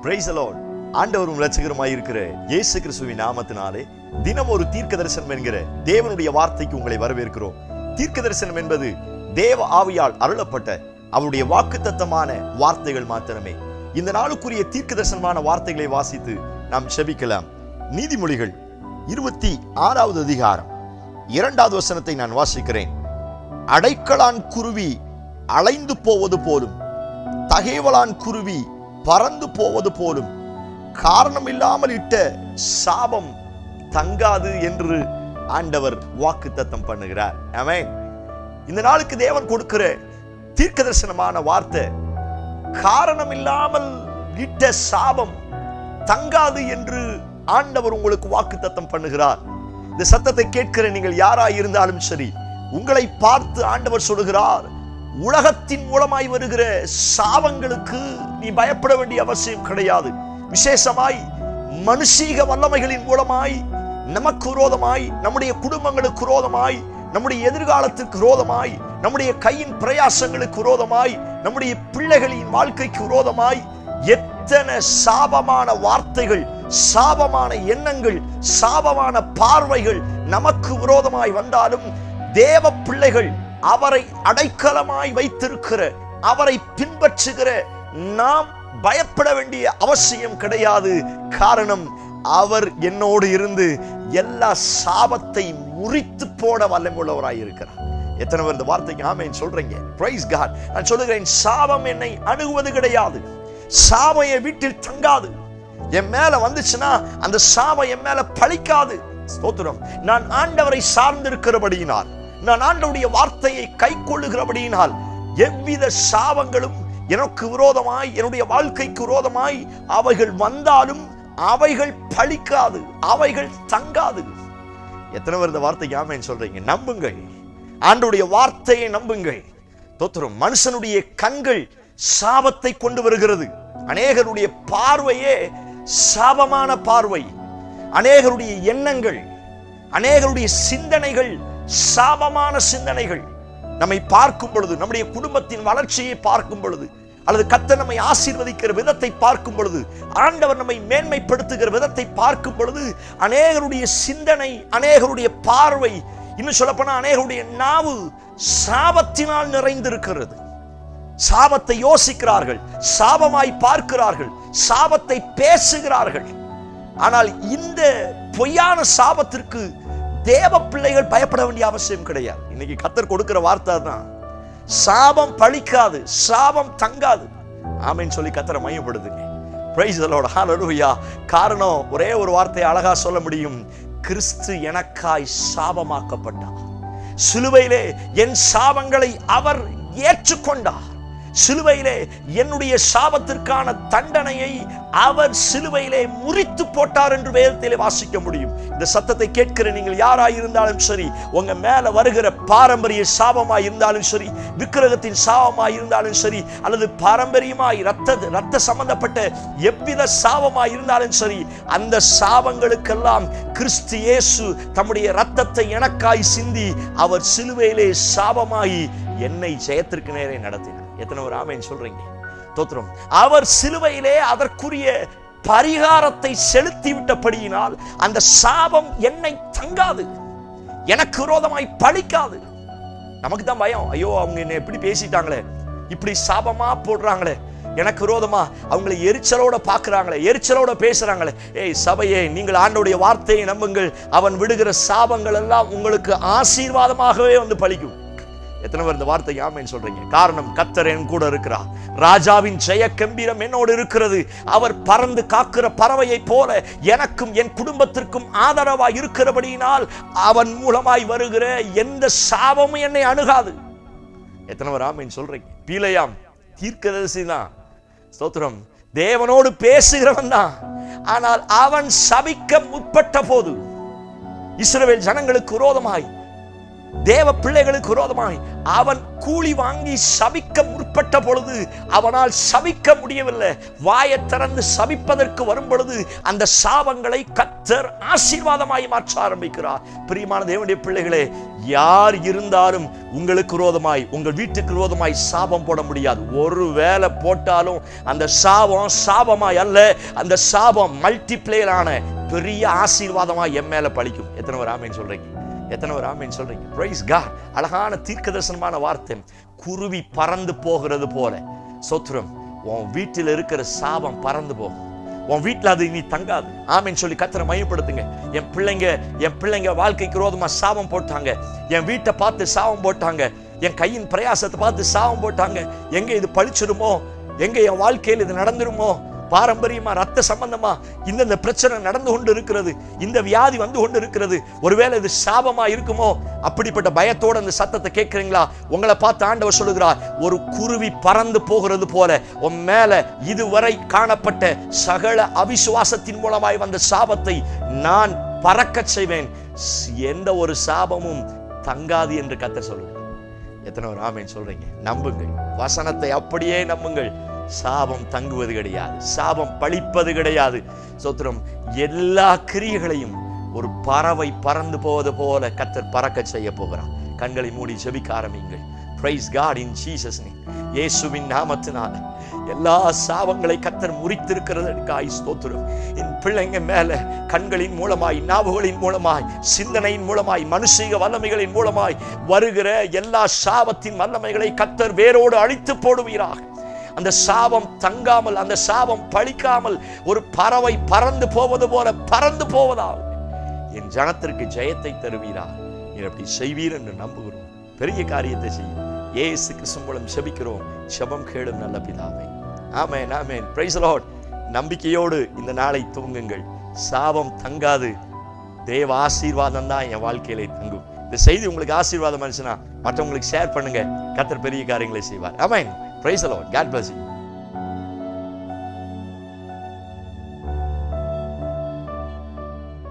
Price the Lord. ஆண்டவரும் இரட்சகருமாய் இருக்கிற இயேசு கிறிஸ்துவின் நாமத்தினாலே தினம் ஒரு தீர்க்க தரிசனம் என்கிற தேவனுடைய வார்த்தைக்கு உங்களை வரவேற்கிறோம். தீர்க்க தரிசனம் என்பது தேவ ஆவியால் அருளப்பட்ட அவருடைய வாக்குத்தத்தமான வார்த்தைகள் மாத்திரமே. இந்த நாளுக்குரிய தீர்க்க தரிசனமான வார்த்தைகளை வாசித்து நாம் செபிக்கலாம். நீதிமொழிகள் 26வது அதிகாரம் 2வது வசனத்தை நான் வாசிக்கிறேன். அடைக்கலான் குருவி அலைந்து போவது போலும், தகைவலான் குருவி பறந்து போவது போலும், காரணம் இல்லாமல் இட்ட சாபம் தங்காது என்று ஆண்டவர் வாக்குத்தத்தம் பண்ணுகிறார். ஆமென். இந்த நாளுக்கு தேவன் கொடுக்கிற தீர்க்க தரிசனமான வார்த்தை, காரணம் இல்லாமல் இட்ட சாபம் தங்காது என்று ஆண்டவர் உங்களுக்கு வாக்குத்தத்தம் பண்ணுகிறார். இந்த சத்தத்தை கேட்கிற நீங்கள் யாராய் இருந்தாலும் சரி, உங்களை பார்த்து ஆண்டவர் சொல்லுகிறார், உலகத்தின் மூலமாய் வருகிற சாபங்களுக்கு நீ பயப்பட வேண்டிய அவசியம் கிடையாது. விசேஷமாய் மனுஷீக வல்லமைகளின் மூலமாய் நமக்கு விரோதமாய், நம்முடைய குடும்பங்களுக்கு விரோதமாய், நம்முடைய எதிர்காலத்திற்கு விரோதமாய், நம்முடைய கையின் பிரயாசங்களுக்கு விரோதமாய், நம்முடைய பிள்ளைகளின் வாழ்க்கைக்கு விரோதமாய் எத்தனை சாபமான வார்த்தைகள், சாபமான எண்ணங்கள், சாபமான பார்வைகள் நமக்கு விரோதமாய் வந்தாலும், தேவ பிள்ளைகள் அவரை அடைக்கலமாய் வைத்திருக்கிற, அவரை பின்பற்றுகிற நாம் பயப்பட வேண்டிய அவசியம் கிடையாது. காரணம், அவர் என்னோடு இருந்து எல்லா சாபத்தை முறித்து போட வல்லமையுள்ளவராய் இருக்கிறார். எத்தனை பேர் இந்த வார்த்தைக்கு ஆமென் சொல்றீங்க? Praise God. நான் சொல்லுகிறேன், சாபம் என்னை அணுகுவது கிடையாது. சாபம் என் வீட்டில் தங்காது. என் மேல வந்துச்சுன்னா அந்த சாபம் என் மேல பழிக்காது. ஸ்தோத்திரம். நான் ஆண்டவரை சார்ந்திருக்கிறபடியினால், நான் ஆண்டவருடைய வார்த்தையை கை கொள்ளுகிறபடியினால் எவ்வித சாபங்களும் எனக்கு விரோதமாய், என்னுடைய வாழ்க்கைக்கு விரோதமாய் அவைகள் வந்தாலும் அவைகள் பழிக்காது, அவைகள் தங்காது. எத்தனை பேர் இந்த வார்த்தைக்கு ஆமென் சொல்றீங்க? நம்புங்கள், ஆண்டவருடைய வார்த்தையை நம்புங்கள். தோத்திரம். மனுஷனுடைய கண்கள் சாபத்தை கொண்டு வருகிறது. அநேகருடைய பார்வையே சாபமான பார்வை. அநேகருடைய எண்ணங்கள், அநேகருடைய சிந்தனைகள் சாபமான சிந்தனைகள். நம்மை பார்க்கும் பொழுது, நம்முடைய குடும்பத்தின் வளர்ச்சியை பார்க்கும் பொழுது, அல்லது கர்த்தர் நம்மை ஆசீர்வதிக்கிற விதத்தை பார்க்கும் பொழுது, ஆண்டவர் நம்மை மேன்மைப்படுத்துகிற விதத்தை பார்க்கும் பொழுது, அநேகருடைய சிந்தனை, அநேகருடைய பார்வை, இன்னும் சொல்லப்போனா அநேகருடைய நாவு சாபத்தினால் நிறைந்திருக்கிறது. சாபத்தை யோசிக்கிறார்கள், சாபமாய் பார்க்கிறார்கள், சாபத்தை பேசுகிறார்கள். ஆனால் இந்த பொய்யான சாபத்திற்கு தேவ பிள்ளைகள் பயப்பட வேண்டிய அவசியம் கிடையாது. இன்னைக்கு கர்த்தர் கொடுக்கிற வார்த்தை தான், சாபம் பழிக்காது, சாபம் தங்காது. ஆமென் சொல்லி கர்த்தரை மையப்படுத்துங்க. Price the Lord. ஹல்லேலூயா. காரணம், ஒரே ஒரு வார்த்தையை அழகா சொல்ல முடியும். கிறிஸ்து எனக்காய் சாபமாக்கப்பட்டார். சிலுவையிலே என் சாபங்களை அவர் ஏற்றுக்கொண்டார். சிலுவையிலே என்னுடைய சாபத்திற்கான தண்டனையை அவர் சிலுவையிலே முறித்து போட்டார் என்று வேதத்திலே வாசிக்க முடியும். இந்த சத்தத்தை கேட்கிற நீங்கள் யாராய் இருந்தாலும் சரி, உங்க மேல வருகிற பாரம்பரிய சாபமாய் இருந்தாலும் சரி, விக்கிரகத்தின் சாபமாய் இருந்தாலும் சரி, அல்லது பாரம்பரியமாய் ரத்த சம்பந்தப்பட்ட எவ்வித சாபமாய் இருந்தாலும் சரி, அந்த சாபங்களுக்கெல்லாம் கிறிஸ்து இயேசு தம்முடைய இரத்தத்தை எனக்காய் சிந்தி அவர் சிலுவையிலே சாபமாகி என்னை ஜெயத்திற்கு நேரே நடத்தினார். எத்தனை ஒரு ஆமென் சொல்றீங்க? தோத்திரம். அவர் சிலுவையிலே அதற்குரிய பரிகாரத்தை செலுத்தி விட்டபடியினால் அந்த சாபம் என்னை தங்காது, எனக்கு விரோதமாய் பழிக்காது. நமக்கு தான் பயம், ஐயோ அவங்க என்ன எப்படி பேசிட்டாங்களே, இப்படி சாபமா போடுறாங்களே, எனக்கு விரோதமா அவங்களை எரிச்சலோட பார்க்கிறாங்களே, எரிச்சலோட பேசுறாங்களே. ஏய் சபையே, நீங்கள் ஆண்டவருடைய வார்த்தையை நம்புங்கள். அவன் விடுகிற சாபங்கள் எல்லாம் உங்களுக்கு ஆசீர்வாதமாகவே வந்து பழிக்கும். எத்தனை பேர் இந்த வார்த்தைக்கு ஆமென் சொல்றீங்க? காரணம், கர்த்தர் என் கூட இருக்கிறார். ராஜாவின் ஜெய கம்பீரம் என்னோடு இருக்கிறது. அவர் பறந்து காக்கிற பறவையை போல எனக்கும் என் குடும்பத்திற்கும் ஆதரவாய் இருக்கிறபடியினால் அவன் மூலமாய் வருகிற எந்த சாபமும் என்னை அணுகாது. எத்தனை பேர் ஆமென் சொல்றீங்க? பீலையாம் தீர்க்கதரிசி தான். ஸ்தோத்திரம். தேவனோடு பேசுகிறவன் தான். ஆனால் அவன் சபிக்க முற்பட்ட போது, இஸ்ரவேல் ஜனங்களுக்கு விரோதமாய், தேவ பிள்ளைகளுக்கு விரோதமாய் அவன் கூலி வாங்கி சபிக்க முற்பட்ட உட்பட்ட பொழுது அவனால் சபிக்க முடியவில்லை. வாயை திறந்து சபிப்பதற்கு வரும் பொழுது அந்த சாபங்களை கர்த்தர் ஆசீர்வாதமாய் மாற்ற ஆரம்பிக்கிறார். பிரியமான தேவனுடைய பிள்ளைகளே, யார் இருந்தாலும் உங்களுக்கு விரோதமாய், உங்கள் வீட்டுக்கு விரோதமாய் சாபம் போட முடியாது. ஒரு வேளை போட்டாலும் அந்த சாபம் சாபமாய் அல்ல, அந்த சாபம் மல்டிப்ளேயரான பெரிய ஆசீர்வாதமாய் என் மேல பழிக்கும். எத்தனை ஒரு ஆமேன் சொல்றீங்க? எத்தனை ஒரு ஆமேன் சொல்றீங்க? Praise God. அழகான தீர்க்கதரிசனமான வார்த்தை. குருவி பறந்து போகிறது போல சோத்ரம், உன் வீட்டில் இருக்கிற சாபம் பறந்து போகும். உன் வீட்டில் அது இனி தங்காது. ஆமேன் சொல்லி கர்த்தரை மையப்படுத்துங்க. என் பிள்ளைங்க வாழ்க்கைக்கு விரோதமா சாபம் போட்டாங்க. என் வீட்டை பார்த்து சாபம் போட்டாங்க. என் கையின் பிரயாசத்தை பார்த்து சாபம் போட்டாங்க. எங்க இது பழிச்சிடுமோ, எங்க என் வாழ்க்கையில் இது நடந்துருமோ, பாரம்பரியமா ரத்த சம்பந்தமா இந்த பிரச்சனை நடந்து கொண்டு இருக்கிறது, இந்த வியாதி வந்து கொண்டு இருக்கிறது, ஒருவேளை இது சாபமா இருக்குமோ, அப்படிப்பட்ட பயத்தோட அந்த சத்தத்தை கேட்கிறீங்களா? உங்களை பார்த்து ஆண்டவர் சொல்லுகிறார், ஒரு குருவி பறந்து போகிறது போல உன் மேல இதுவரை காணப்பட்ட சகல அவிசுவாசத்தின் மூலமாய் வந்த சாபத்தை நான் பறக்க செய்வேன். எந்த ஒரு சாபமும் தங்காது என்று கர்த்தர் சொல்லுங்க. எத்தனை ஒரு ஆமேன் சொல்றீங்க? நம்புங்கள், வசனத்தை அப்படியே நம்புங்கள். சாபம் தங்குவது கிடையாது, சாபம் பழிப்பது கிடையாது. சோத்திரம். எல்லா கிரியைகளையும் ஒரு பறவை பறந்து போவது போல கர்த்தர் பறக்க செய்ய போகிறார். கண்களை மூடி ஜெபிக்க ஆரம்பியுங்கள். Praise God in Jesus name. இயேசுவின் நாமத்தினால எல்லா சாபங்களை கர்த்தர் முறித்திருக்கிறதற்காய் ஸ்தோத்திரம். என் பிள்ளைங்க மேல கண்களின் மூலமாய், நாவுகளின் மூலமாய், சிந்தனையின் மூலமாய், மனுஷீக வல்லமைகளின் மூலமாய் வருகிற எல்லா சாபத்தின் வல்லமைகளை கர்த்தர் வேரோடு அழித்து போடுவீராக. அந்த சாபம் தங்காமல், அந்த சாபம் பழிக்காமல் ஒரு பறவை பறந்து போவது போல பறந்து போவதாக என் ஜனத்திற்கு ஜெயத்தை தருவீரா. அப்படி செய்வீர் என்று நம்புகிறோம். பெரிய காரியத்தை செய்யும் இயேசு கிறிஸ்து மூலம் ஜெபிக்கிறோம். ஜெபம் கேளும் நல்ல பிதாவே. ஆமென், ஆமென். Praise the Lord. நம்பிக்கையோடு இந்த நாளை துவங்குங்கள். சாபம் தங்காது. தேவ ஆசீர்வாதம் தான் என் வாழ்க்கையிலே தங்கும். இந்த செய்தி உங்களுக்கு ஆசீர்வாதம் இருந்துச்சுன்னா மற்றவங்களுக்கு ஷேர் பண்ணுங்க. கர்த்தர் பெரிய காரியங்களை செய்வார். ஆமென். Praise the Lord. God bless you.